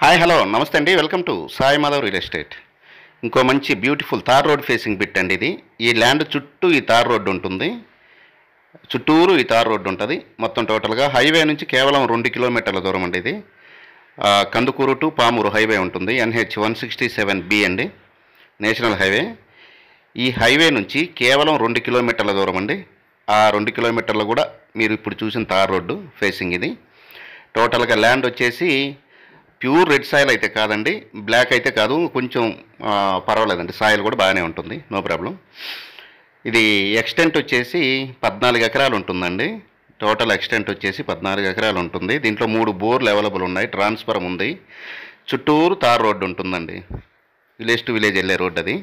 Hi hello నమస్తే అండి. Welcome to Sai Madhav real estate. ఇంకో మంచి beautiful tar road facing bit అండి ఇది. ఈ ల్యాండ్ చుట్టూ ఈ తార్ రోడ్డు ఉంటుంది. చుట్టూరు ఈ తార్ రోడ్డు ఉంటుంది. మొత్తం టోటల్గా హైవే నుంచి కేవలం 2 కిలోమీటర్ల దూరం అండి ఇది. కందుకూరు టు పామూరు హైవే ఉంటుంది. NH 167B అండి, నేషనల్ హైవే. ఈ హైవే నుంచి కేవలం 2 కిలోమీటర్ల దూరం అండి. ఆ 2 కిలోమీటర్లు కూడా మీరు ఇప్పుడు చూసిన తార్ రోడ్డు ఫేసింగ్ ఇది. టోటల్గా ల్యాండ్ వచ్చేసి ప్యూర్ రెడ్ సాయిల్ అయితే కాదండి, బ్లాక్ అయితే కాదు, కొంచెం పర్వాలేదండి, సాయిల్ కూడా బాగానే ఉంటుంది, నో ప్రాబ్లం. ఇది ఎక్స్టెంట్ వచ్చేసి 14 ఎకరాలు ఉంటుందండి. టోటల్ ఎక్స్టెంట్ వచ్చేసి 14 ఎకరాలు ఉంటుంది. దీంట్లో 3 బోర్లు అవైలబుల్ ఉన్నాయి, ట్రాన్స్ఫారం ఉంది, చుట్టూరు తార్ రోడ్డు ఉంటుందండి. విలేజ్ టు విలేజ్ వెళ్ళే రోడ్డు అది.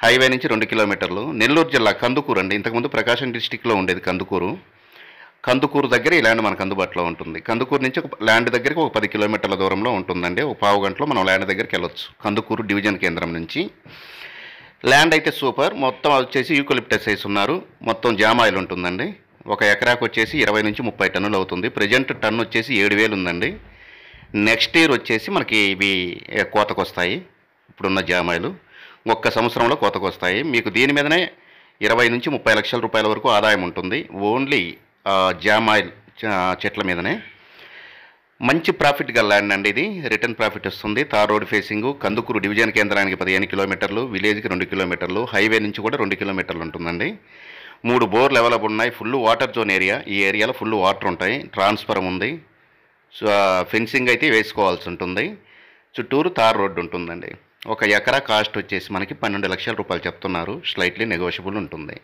హైవే నుంచి 2 కిలోమీటర్లు. నెల్లూరు జిల్లా కందుకూరు అండి. ఇంతకుముందు ప్రకాశం డిస్టిక్లో ఉండేది కందుకూరు. కందుకూరు దగ్గర ఈ ల్యాండ్ మనకు అందుబాటులో ఉంటుంది. కందుకూరు నుంచి ఒక ల్యాండ్ దగ్గరికి ఒక 10 కిలోమీటర్ల దూరంలో ఉంటుందండి. ఒక పావు గంటలో మనం ల్యాండ్ దగ్గరికి వెళ్ళొచ్చు. కందుకూరు డివిజన్ కేంద్రం నుంచి. ల్యాండ్ అయితే సూపర్. మొత్తం వచ్చేసి యూకలిప్టస్ వేస్తున్నారు. మొత్తం జామ్ ఆయిల్ ఉంటుందండి. ఒక ఎకరాకు వచ్చేసి 20 నుంచి 30 టన్నులు అవుతుంది. ప్రజెంట్ టన్ను వచ్చేసి 7,000 ఉందండి. నెక్స్ట్ ఇయర్ వచ్చేసి మనకి ఇవి కోతకు వస్తాయి. ఇప్పుడున్న జామ్ ఆయిల్ 1 సంవత్సరంలో కోతకు వస్తాయి. మీకు దీని మీదనే 20 నుంచి 30 లక్షల రూపాయల వరకు ఆదాయం ఉంటుంది. ఓన్లీ జామ్ ఆయిల్ చెట్ల మీదనే. మంచి ప్రాఫిట్ గల ల్యాండ్ అండి ఇది. రిటర్న్ ప్రాఫిట్ వస్తుంది. Tar road facing. Kandukur division కేంద్రానికి 15 కిలోమీటర్లు, విలేజ్కి 2 కిలోమీటర్లు, హైవే నుంచి కూడా 2 కిలోమీటర్లు ఉంటుందండి. 3 బోర్లు అవైలబుల్ ఉన్నాయి. Full water zone area. ఈ ఏరియాలో ఫుల్ వాటర్ ఉంటాయి. ట్రాన్స్ఫారం ఉంది. సో ఫెన్సింగ్ అయితే వేసుకోవాల్సి ఉంటుంది. చుట్టూరు తార్ రోడ్డు ఉంటుందండి. ఒక ఎకరా కాస్ట్ వచ్చేసి మనకి 12 లక్షల రూపాయలు చెప్తున్నారు. స్లైట్లీ నెగోషియబుల్ ఉంటుంది.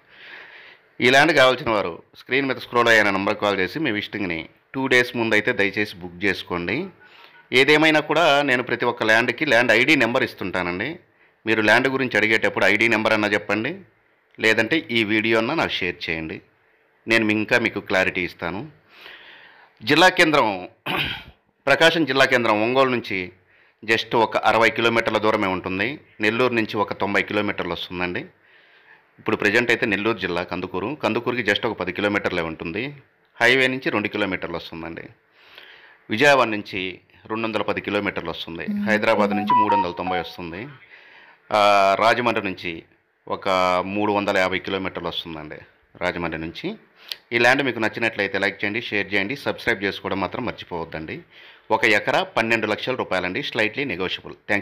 ఈ ల్యాండ్ కావాల్సిన వారు స్క్రీన్ మీద స్క్రోల్ అయిన నెంబర్ కాల్ చేసి మీ విజిటింగ్ని 2 డేస్ ముందు అయితే దయచేసి బుక్ చేసుకోండి. ఏదేమైనా కూడా నేను ప్రతి ఒక్క ల్యాండ్కి ల్యాండ్ ID నెంబర్ ఇస్తుంటానండి. మీరు ల్యాండ్ గురించి అడిగేటప్పుడు ID నెంబర్ అన్నా చెప్పండి, లేదంటే ఈ వీడియో అన్నా నాకు షేర్ చేయండి. నేను ఇంకా మీకు క్లారిటీ ఇస్తాను. జిల్లా కేంద్రం ప్రకాశం జిల్లా కేంద్రం ఒంగోలు నుంచి జస్ట్ ఒక 60 కిలోమీటర్ల దూరమే ఉంటుంది. నెల్లూరు నుంచి ఒక 90 కిలోమీటర్లు వస్తుందండి. ఇప్పుడు ప్రజెంట్ అయితే నెల్లూరు జిల్లా కందుకూరుకి జస్ట్ ఒక 10 కిలోమీటర్లే ఉంటుంది. హైవే నుంచి 2 కిలోమీటర్లు వస్తుందండి. విజయవాడ నుంచి 210 కిలోమీటర్లు వస్తుంది. హైదరాబాద్ నుంచి 390 వస్తుంది. రాజమండ్రి నుంచి ఒక 350 కిలోమీటర్లు వస్తుందండి. రాజమండ్రి నుంచి. ఈ ల్యాండ్ మీకు నచ్చినట్లయితే లైక్ చేయండి, షేర్ చేయండి, సబ్స్క్రైబ్ చేసుకోవడం మాత్రం మర్చిపోవద్దండి. ఒక ఎకరా 12 లక్షల రూపాయలండి. Slightly negotiable. Thank you.